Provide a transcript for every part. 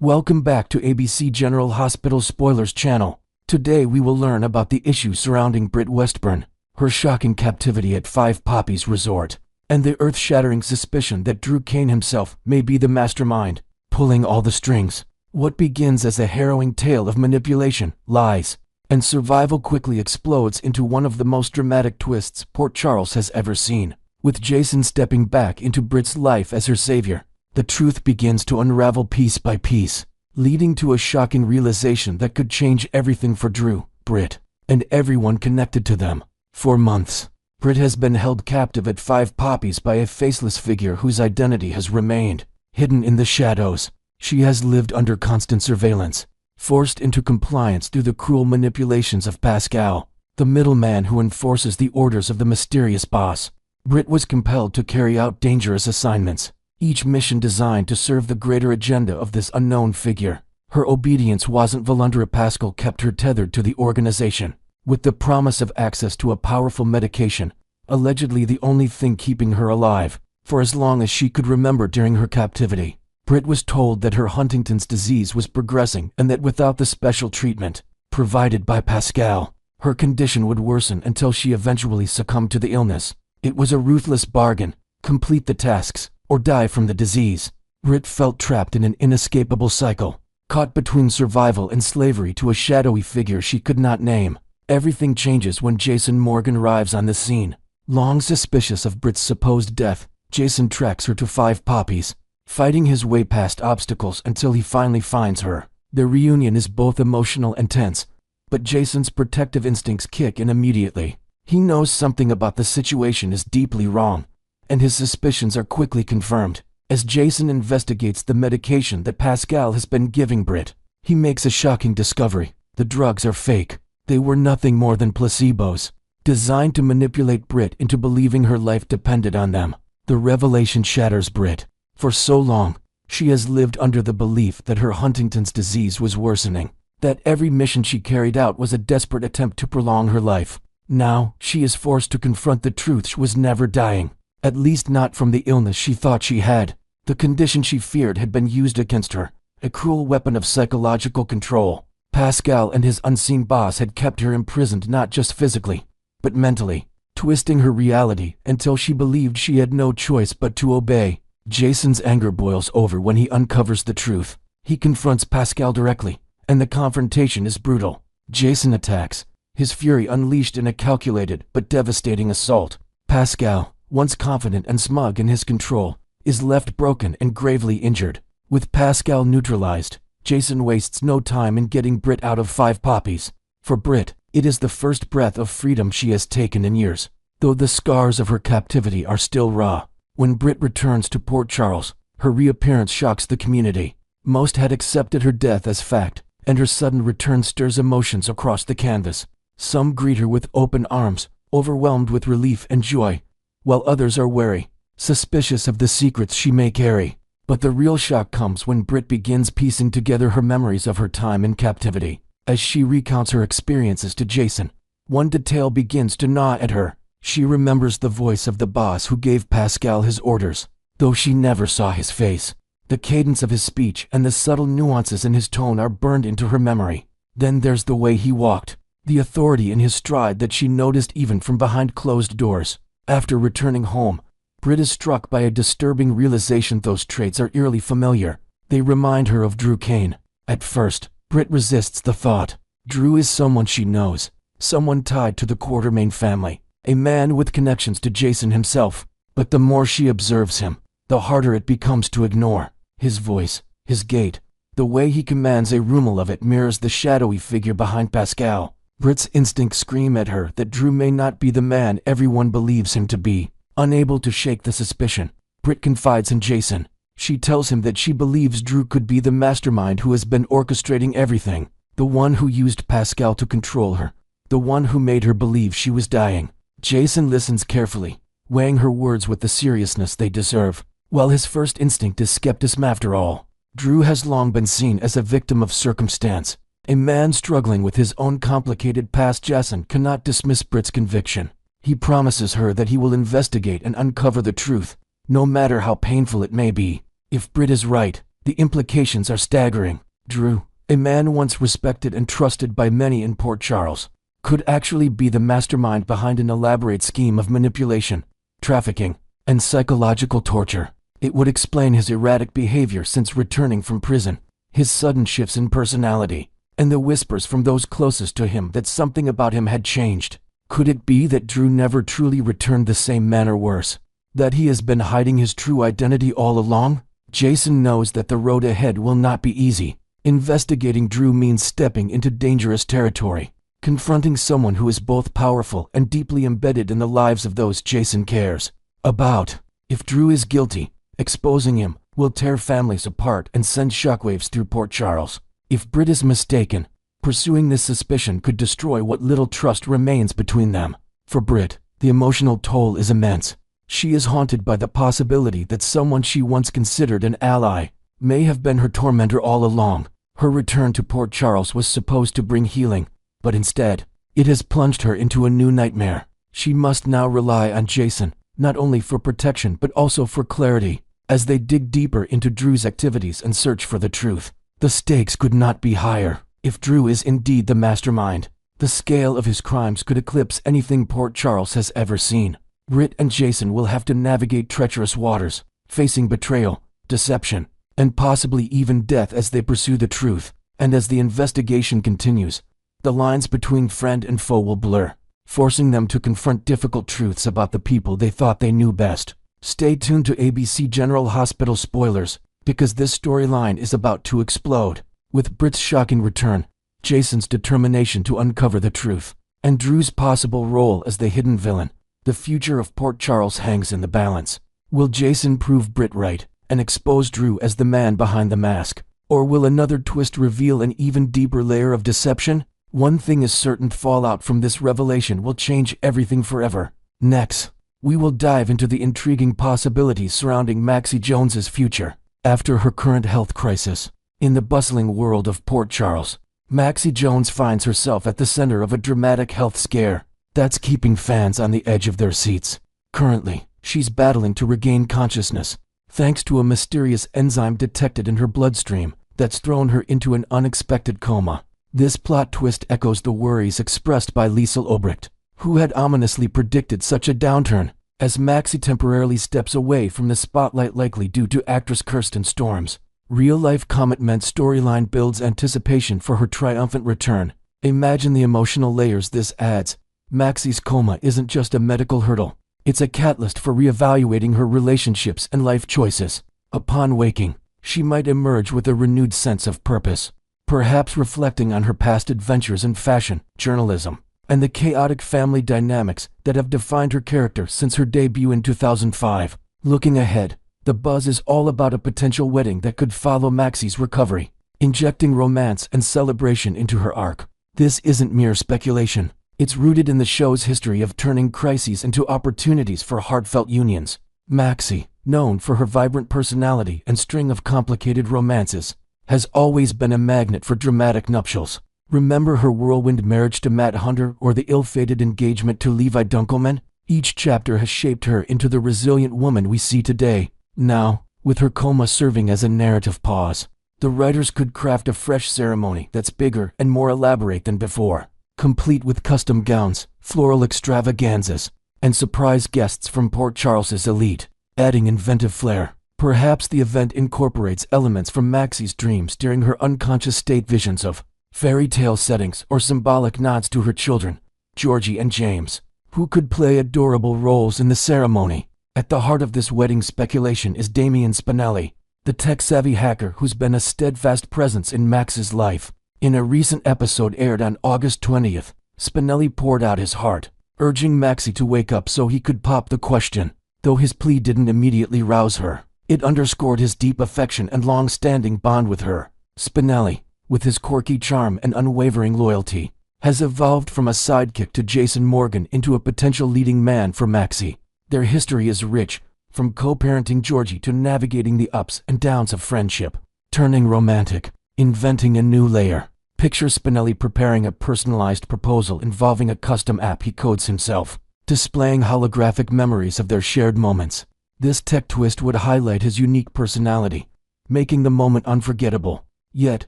Welcome back to ABC General Hospital Spoilers channel. Today we will learn about the issues surrounding Britt Westburn, her shocking captivity at Five Poppies Resort, and the earth-shattering suspicion that Drew Kane himself may be the mastermind, pulling all the strings. What begins as a harrowing tale of manipulation, lies, and survival quickly explodes into one of the most dramatic twists Port Charles has ever seen. With Jason stepping back into Britt's life as her savior, the truth begins to unravel piece by piece, leading to a shocking realization that could change everything for Drew, Britt, and everyone connected to them. For months, Britt has been held captive at Five Poppies by a faceless figure whose identity has remained hidden in the shadows. She has lived under constant surveillance, forced into compliance through the cruel manipulations of Pascal, the middleman who enforces the orders of the mysterious boss. Britt was compelled to carry out dangerous assignments, each mission designed to serve the greater agenda of this unknown figure. Her obedience wasn't voluntary. Pascal kept her tethered to the organization, with the promise of access to a powerful medication, allegedly the only thing keeping her alive, for as long as she could remember during her captivity. Britt was told that her Huntington's disease was progressing and that without the special treatment provided by Pascal, her condition would worsen until she eventually succumbed to the illness. It was a ruthless bargain: complete the tasks or die from the disease. Britt felt trapped in an inescapable cycle, caught between survival and slavery to a shadowy figure she could not name. Everything changes when Jason Morgan arrives on the scene. Long suspicious of Britt's supposed death, Jason tracks her to Five Poppies, fighting his way past obstacles until he finally finds her. Their reunion is both emotional and tense, but Jason's protective instincts kick in immediately. He knows something about the situation is deeply wrong, and his suspicions are quickly confirmed. As Jason investigates the medication that Pascal has been giving Britt, he makes a shocking discovery: the drugs are fake. They were nothing more than placebos, designed to manipulate Britt into believing her life depended on them. The revelation shatters Britt. For so long, she has lived under the belief that her Huntington's disease was worsening, that every mission she carried out was a desperate attempt to prolong her life. Now, she is forced to confront the truth: she was never dying. At least not from the illness she thought she had. The condition she feared had been used against her, a cruel weapon of psychological control. Pascal and his unseen boss had kept her imprisoned not just physically, but mentally, twisting her reality until she believed she had no choice but to obey. Jason's anger boils over when he uncovers the truth. He confronts Pascal directly, and the confrontation is brutal. Jason attacks, his fury unleashed in a calculated but devastating assault. Pascal, once confident and smug in his control, is left broken and gravely injured. With Pascal neutralized, Jason wastes no time in getting Britt out of Five Poppies. For Britt, it is the first breath of freedom she has taken in years, though the scars of her captivity are still raw. When Britt returns to Port Charles, her reappearance shocks the community. Most had accepted her death as fact, and her sudden return stirs emotions across the canvas. Some greet her with open arms, overwhelmed with relief and joy, while others are wary, suspicious of the secrets she may carry. But the real shock comes when Britt begins piecing together her memories of her time in captivity. As she recounts her experiences to Jason, one detail begins to gnaw at her. She remembers the voice of the boss who gave Pascal his orders, though she never saw his face. The cadence of his speech and the subtle nuances in his tone are burned into her memory. Then there's the way he walked, the authority in his stride that she noticed even from behind closed doors. After returning home, Britt is struck by a disturbing realization: those traits are eerily familiar. They remind her of Drew Kane. At first, Britt resists the thought. Drew is someone she knows, someone tied to the Quartermain family, a man with connections to Jason himself. But the more she observes him, the harder it becomes to ignore. His voice, his gait, the way he commands a room of it mirrors the shadowy figure behind Pascal. Britt's instincts scream at her that Drew may not be the man everyone believes him to be. Unable to shake the suspicion, Britt confides in Jason. She tells him that she believes Drew could be the mastermind who has been orchestrating everything, the one who used Pascal to control her, the one who made her believe she was dying. Jason listens carefully, weighing her words with the seriousness they deserve. While his first instinct is skepticism, after all, Drew has long been seen as a victim of circumstance, a man struggling with his own complicated past. Jason cannot dismiss Britt's conviction. He promises her that he will investigate and uncover the truth, no matter how painful it may be. If Britt is right, The implications are staggering. Drew, a man once respected and trusted by many in Port Charles, could actually be the mastermind behind an elaborate scheme of manipulation, trafficking, and psychological torture. It would explain his erratic behavior since returning from prison, his sudden shifts in personality, and the whispers from those closest to him that something about him had changed. Could it be that Drew never truly returned the same man, or worse, that he has been hiding his true identity all along? Jason knows that the road ahead will not be easy. Investigating Drew means stepping into dangerous territory, confronting someone who is both powerful and deeply embedded in the lives of those Jason cares about. If Drew is guilty, exposing him will tear families apart and send shockwaves through Port Charles. If Britt is mistaken, pursuing this suspicion could destroy what little trust remains between them. For Britt, the emotional toll is immense. She is haunted by the possibility that someone she once considered an ally may have been her tormentor all along. Her return to Port Charles was supposed to bring healing, but instead, it has plunged her into a new nightmare. She must now rely on Jason, not only for protection but also for clarity, as they dig deeper into Drew's activities and search for the truth. The stakes could not be higher. If Drew is indeed the mastermind, the scale of his crimes could eclipse anything Port Charles has ever seen. Britt and Jason will have to navigate treacherous waters, facing betrayal, deception, and possibly even death as they pursue the truth. And as the investigation continues, the lines between friend and foe will blur, forcing them to confront difficult truths about the people they thought they knew best. Stay tuned to ABC General Hospital spoilers, because this storyline is about to explode. With Britt's shocking return, Jason's determination to uncover the truth, and Drew's possible role as the hidden villain, the future of Port Charles hangs in the balance. Will Jason prove Britt right and expose Drew as the man behind the mask? Or will another twist reveal an even deeper layer of deception? One thing is certain: fallout from this revelation will change everything forever. Next, we will dive into the intriguing possibilities surrounding Maxie Jones's future. After her current health crisis, in the bustling world of Port Charles, Maxie Jones finds herself at the center of a dramatic health scare that's keeping fans on the edge of their seats. Currently, she's battling to regain consciousness, thanks to a mysterious enzyme detected in her bloodstream that's thrown her into an unexpected coma. This plot twist echoes the worries expressed by Liesl Obrecht, who had ominously predicted such a downturn, as Maxie temporarily steps away from the spotlight, likely due to actress Kirsten Storm's real-life commitment. Storyline builds anticipation for her triumphant return. Imagine the emotional layers this adds. Maxie's coma isn't just a medical hurdle, it's a catalyst for reevaluating her relationships and life choices. Upon waking, she might emerge with a renewed sense of purpose, perhaps reflecting on her past adventures in fashion, journalism, and the chaotic family dynamics that have defined her character since her debut in 2005. Looking ahead, the buzz is all about a potential wedding that could follow Maxie's recovery, injecting romance and celebration into her arc. This isn't mere speculation. It's rooted in the show's history of turning crises into opportunities for heartfelt unions. Maxie, known for her vibrant personality and string of complicated romances, has always been a magnet for dramatic nuptials. Remember her whirlwind marriage to Matt Hunter or the ill-fated engagement to Levi Dunkelman? Each chapter has shaped her into the resilient woman we see today. Now, with her coma serving as a narrative pause, the writers could craft a fresh ceremony that's bigger and more elaborate than before, complete with custom gowns, floral extravaganzas, and surprise guests from Port Charles's elite, adding inventive flair. Perhaps the event incorporates elements from Maxie's dreams during her unconscious state, visions of fairy tale settings, or symbolic nods to her children, Georgie and James, who could play adorable roles in the ceremony. At the heart of this wedding speculation is Damian Spinelli, the tech-savvy hacker who's been a steadfast presence in Max's life. In a recent episode aired on August 20th, Spinelli poured out his heart, urging Maxie to wake up so he could pop the question. Though his plea didn't immediately rouse her, it underscored his deep affection and long-standing bond with her. Spinelli, with his quirky charm and unwavering loyalty, has evolved from a sidekick to Jason Morgan into a potential leading man for Maxie. Their history is rich, from co-parenting Georgie to navigating the ups and downs of friendship, turning romantic, inventing a new layer. Picture Spinelli preparing a personalized proposal involving a custom app he codes himself, displaying holographic memories of their shared moments. This tech twist would highlight his unique personality, making the moment unforgettable. Yet,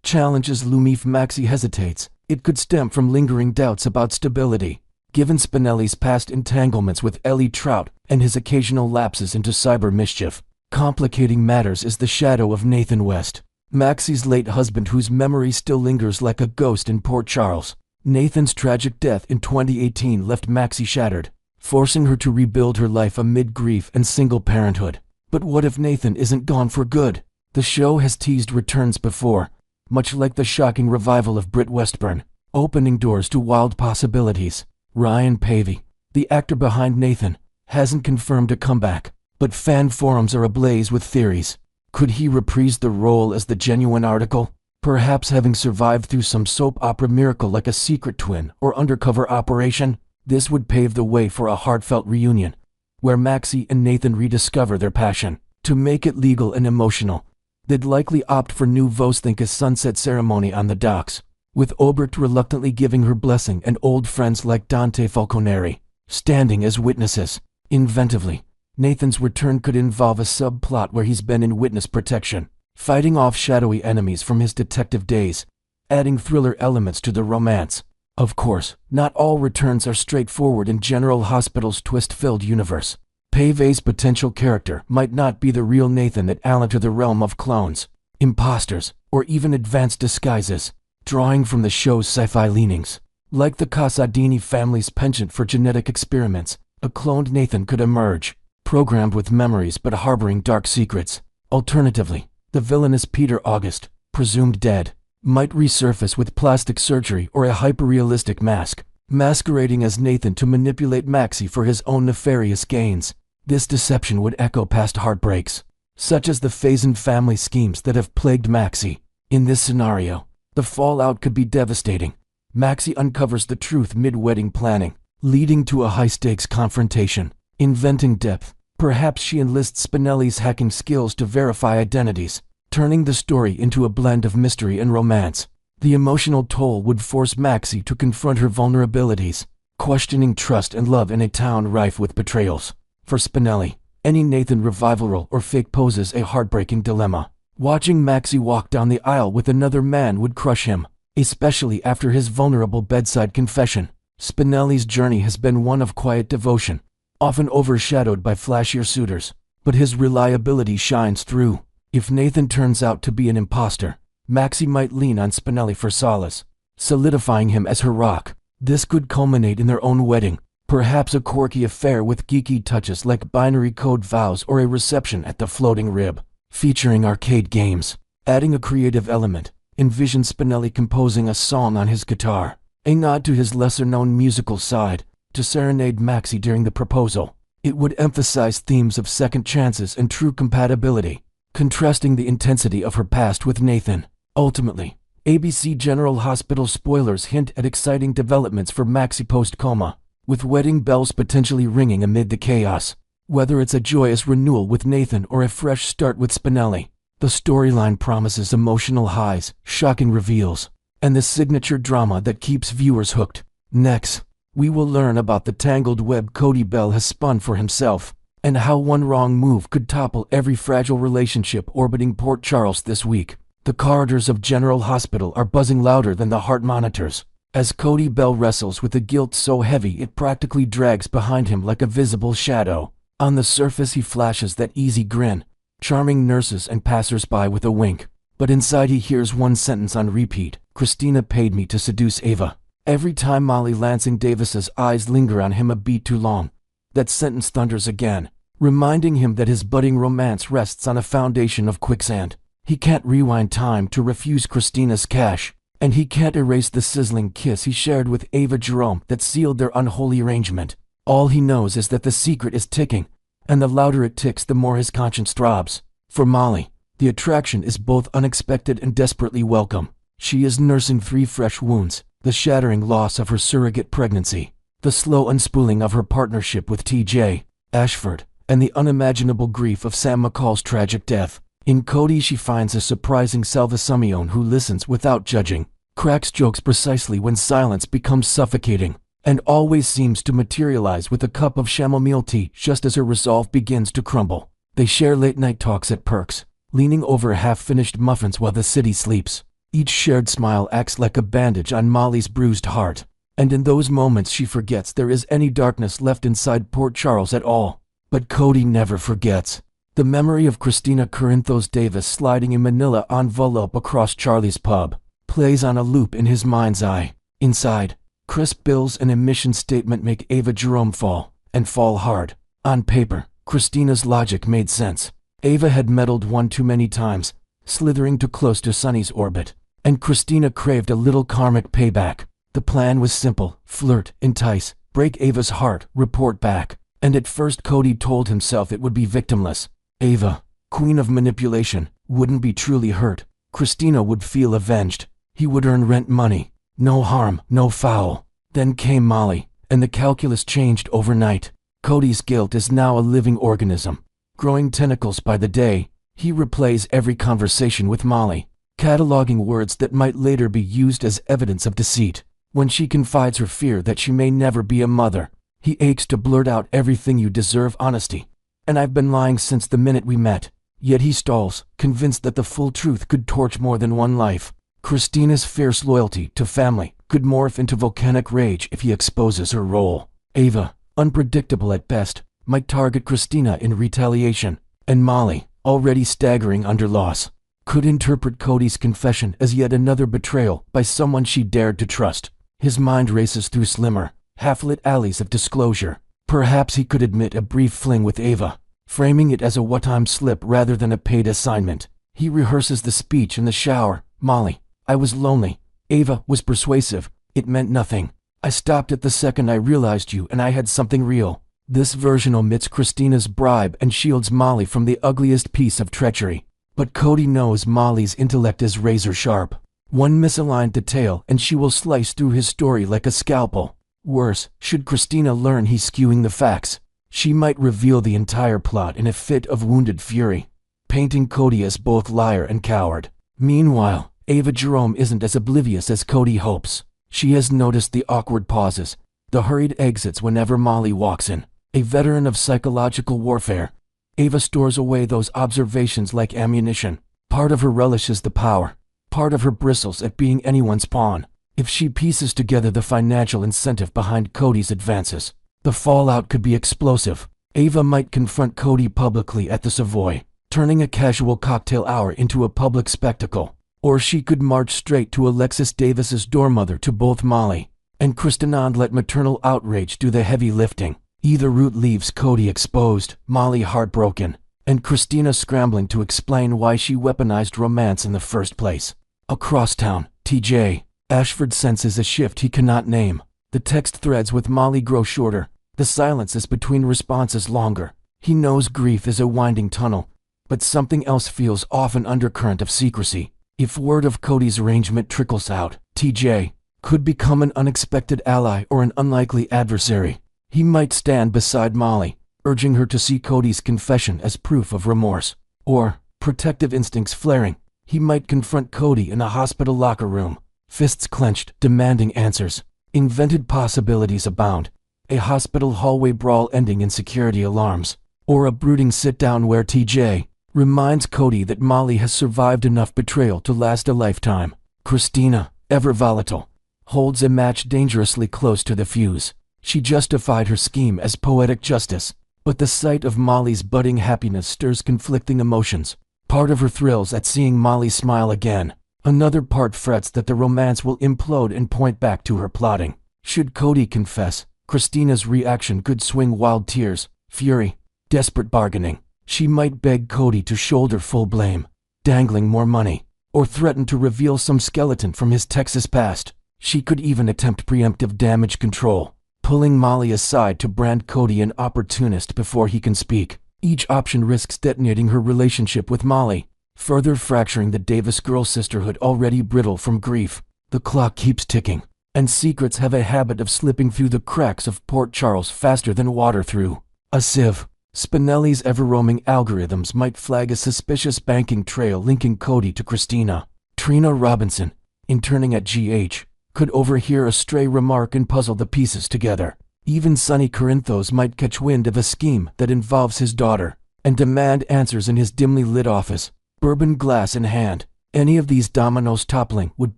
challenges loom if Maxie hesitates. It could stem from lingering doubts about stability. Given Spinelli's past entanglements with Ellie Trout and his occasional lapses into cyber mischief, complicating matters is the shadow of Nathan West, Maxie's late husband whose memory still lingers like a ghost in Port Charles. Nathan's tragic death in 2018 left Maxie shattered, forcing her to rebuild her life amid grief and single parenthood. But what if Nathan isn't gone for good? The show has teased returns before, much like the shocking revival of Britt Westburn, opening doors to wild possibilities. Ryan Pavey, the actor behind Nathan, hasn't confirmed a comeback, but fan forums are ablaze with theories. Could he reprise the role as the genuine article? Perhaps having survived through some soap opera miracle like A Secret Twin or Undercover Operation? This would pave the way for a heartfelt reunion, where Maxie and Nathan rediscover their passion. To make it legal and emotional, they'd likely opt for New Vostinka's sunset ceremony on the docks, with Obert reluctantly giving her blessing and old friends like Dante Falconeri standing as witnesses. Inventively, Nathan's return could involve a subplot where he's been in witness protection, fighting off shadowy enemies from his detective days, adding thriller elements to the romance. Of course, not all returns are straightforward in General Hospital's twist-filled universe. Pavey's potential character might not be the real Nathan that enter the realm of clones, imposters, or even advanced disguises, drawing from the show's sci-fi leanings. Like the Casadini family's penchant for genetic experiments, a cloned Nathan could emerge, programmed with memories but harboring dark secrets. Alternatively, the villainous Peter August, presumed dead, might resurface with plastic surgery or a hyper-realistic mask, masquerading as Nathan to manipulate Maxie for his own nefarious gains. This deception would echo past heartbreaks, such as the Faison family schemes that have plagued Maxie. In this scenario, the fallout could be devastating. Maxie uncovers the truth mid-wedding planning, leading to a high-stakes confrontation. Inventing depth, perhaps she enlists Spinelli's hacking skills to verify identities, turning the story into a blend of mystery and romance. The emotional toll would force Maxie to confront her vulnerabilities, questioning trust and love in a town rife with betrayals. For Spinelli, any Nathan revival role or fake poses a heartbreaking dilemma. Watching Maxie walk down the aisle with another man would crush him, especially after his vulnerable bedside confession. Spinelli's journey has been one of quiet devotion, often overshadowed by flashier suitors, but his reliability shines through. If Nathan turns out to be an imposter, Maxie might lean on Spinelli for solace, solidifying him as her rock. This could culminate in their own wedding, perhaps a quirky affair with geeky touches like binary code vows or a reception at the Floating Rib, featuring arcade games. Adding a creative element, envision Spinelli composing a song on his guitar, a nod to his lesser-known musical side, to serenade Maxie during the proposal. It would emphasize themes of second chances and true compatibility, contrasting the intensity of her past with Nathan. Ultimately, ABC General Hospital spoilers hint at exciting developments for Maxie post-coma, with wedding bells potentially ringing amid the chaos. Whether it's a joyous renewal with Nathan or a fresh start with Spinelli, the storyline promises emotional highs, shocking reveals, and the signature drama that keeps viewers hooked. Next, we will learn about the tangled web Cody Bell has spun for himself, and how one wrong move could topple every fragile relationship orbiting Port Charles this week. The corridors of General Hospital are buzzing louder than the heart monitors, as Cody Bell wrestles with a guilt so heavy it practically drags behind him like a visible shadow. On the surface he flashes that easy grin, charming nurses and passers-by with a wink, but inside he hears one sentence on repeat: "Christina paid me to seduce Ava." Every time Molly Lansing Davis's eyes linger on him a beat too long, that sentence thunders again, reminding him that his budding romance rests on a foundation of quicksand. He can't rewind time to refuse Christina's cash, and he can't erase the sizzling kiss he shared with Ava Jerome that sealed their unholy arrangement. All he knows is that the secret is ticking, and the louder it ticks the more his conscience throbs. For Molly, the attraction is both unexpected and desperately welcome. She is nursing 3 fresh wounds: the shattering loss of her surrogate pregnancy, the slow unspooling of her partnership with T.J. Ashford, and the unimaginable grief of Sam McCall's tragic death. In Cody she finds a surprising Salva Simeone who listens without judging, cracks jokes precisely when silence becomes suffocating, and always seems to materialize with a cup of chamomile tea just as her resolve begins to crumble. They share late-night talks at Perks, leaning over half-finished muffins while the city sleeps. Each shared smile acts like a bandage on Molly's bruised heart, and in those moments she forgets there is any darkness left inside Port Charles at all. But Cody never forgets. The memory of Christina Corinthos Davis sliding a manila envelope across Charlie's pub plays on a loop in his mind's eye. Inside, crisp bills and emission statement make Ava Jerome fall, and fall hard. On paper, Christina's logic made sense. Ava had meddled one too many times, slithering too close to Sonny's orbit, and Christina craved a little karmic payback. The plan was simple: flirt, entice, break Ava's heart, report back. And at first Cody told himself it would be victimless. Ava, queen of manipulation, wouldn't be truly hurt. Christina would feel avenged. He would earn rent money. No harm, no foul. Then came Molly, and the calculus changed overnight. Cody's guilt is now a living organism, growing tentacles by the day. He replays every conversation with Molly, cataloging words that might later be used as evidence of deceit. When she confides her fear that she may never be a mother, he aches to blurt out everything you deserve, honesty. And I've been lying since the minute we met. Yet he stalls, convinced that the full truth could torch more than one life. Christina's fierce loyalty to family could morph into volcanic rage if he exposes her role. Ava, unpredictable at best, might target Christina in retaliation, and Molly, already staggering under loss, could interpret Cody's confession as yet another betrayal by someone she dared to trust. His mind races through slimmer, half-lit alleys of disclosure. Perhaps he could admit a brief fling with Ava, framing it as a one-time slip rather than a paid assignment. He rehearses the speech in the shower. Molly, I was lonely. Ava was persuasive. It meant nothing. I stopped at the second I realized you and I had something real. This version omits Christina's bribe and shields Molly from the ugliest piece of treachery. But Cody knows Molly's intellect is razor sharp. One misaligned detail and she will slice through his story like a scalpel. Worse, should Christina learn he's skewing the facts, she might reveal the entire plot in a fit of wounded fury, painting Cody as both liar and coward. Meanwhile, Ava Jerome isn't as oblivious as Cody hopes. She has noticed the awkward pauses, the hurried exits whenever Molly walks in. A veteran of psychological warfare, Ava stores away those observations like ammunition. Part of her relishes the power. Part of her bristles at being anyone's pawn. If she pieces together the financial incentive behind Cody's advances, the fallout could be explosive. Ava might confront Cody publicly at the Savoy, turning a casual cocktail hour into a public spectacle. Or she could march straight to Alexis Davis's doormother to both Molly and Christina and let maternal outrage do the heavy lifting. Either route leaves Cody exposed, Molly heartbroken, and Christina scrambling to explain why she weaponized romance in the first place. Across town, TJ Ashford senses a shift he cannot name. The text threads with Molly grow shorter, the silences between responses longer. He knows grief is a winding tunnel, but something else feels off, an undercurrent of secrecy. If word of Cody's arrangement trickles out, TJ could become an unexpected ally or an unlikely adversary. He might stand beside Molly, urging her to see Cody's confession as proof of remorse. Or, protective instincts flaring, he might confront Cody in a hospital locker room, fists clenched, demanding answers. Invented possibilities abound. A hospital hallway brawl ending in security alarms. Or a brooding sit-down where TJ reminds Cody that Molly has survived enough betrayal to last a lifetime. Christina, ever volatile, holds a match dangerously close to the fuse. She justified her scheme as poetic justice, but the sight of Molly's budding happiness stirs conflicting emotions. Part of her thrills at seeing Molly smile again. Another part frets that the romance will implode and point back to her plotting. Should Cody confess, Christina's reaction could swing: wild tears, fury, desperate bargaining. She might beg Cody to shoulder full blame, dangling more money, or threaten to reveal some skeleton from his Texas past. She could even attempt preemptive damage control, pulling Molly aside to brand Cody an opportunist before he can speak. Each option risks detonating her relationship with Molly, further fracturing the Davis girl sisterhood already brittle from grief. The clock keeps ticking, and secrets have a habit of slipping through the cracks of Port Charles faster than water through a sieve. Spinelli's ever-roaming algorithms might flag a suspicious banking trail linking Cody to Christina. Trina Robinson, interning at GH, could overhear a stray remark and puzzle the pieces together. Even Sonny Corinthos might catch wind of a scheme that involves his daughter and demand answers in his dimly lit office. bourbon glass in hand. Any of these dominoes toppling would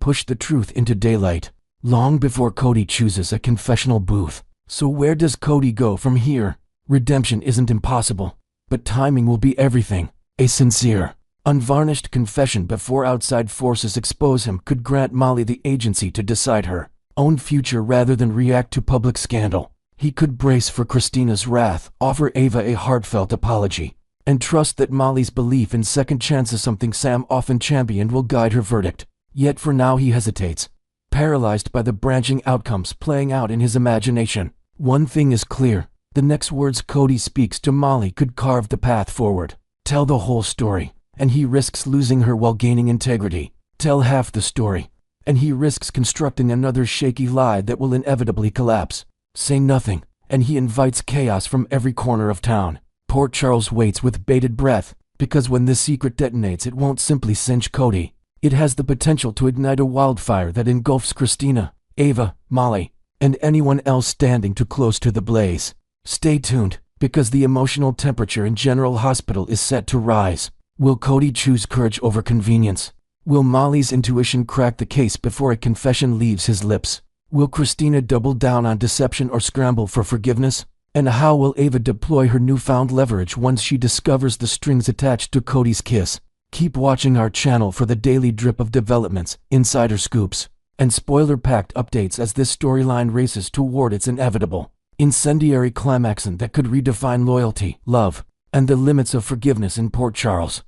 push the truth into daylight, long before Cody chooses a confessional booth. So where does Cody go from here? Redemption isn't impossible, but timing will be everything. A sincere, unvarnished confession before outside forces expose him could grant Molly the agency to decide her own future rather than react to public scandal. He could brace for Christina's wrath, offer Ava a heartfelt apology, and trust that Molly's belief in second chances, something Sam often championed, will guide her verdict. Yet for now he hesitates, paralyzed by the branching outcomes playing out in his imagination. One thing is clear: the next words Cody speaks to Molly could carve the path forward. Tell the whole story, and he risks losing her while gaining integrity. Tell half the story, and he risks constructing another shaky lie that will inevitably collapse. Say nothing, and he invites chaos from every corner of town. Port Charles waits with bated breath, because when this secret detonates, it won't simply cinch Cody. It has the potential to ignite a wildfire that engulfs Christina, Ava, Molly, and anyone else standing too close to the blaze. Stay tuned, because the emotional temperature in General Hospital is set to rise. Will Cody choose courage over convenience? Will Molly's intuition crack the case before a confession leaves his lips? Will Christina double down on deception or scramble for forgiveness? And how will Ava deploy her newfound leverage once she discovers the strings attached to Cody's kiss? Keep watching our channel for the daily drip of developments, insider scoops, and spoiler-packed updates as this storyline races toward its inevitable, incendiary climax that could redefine loyalty, love, and the limits of forgiveness in Port Charles.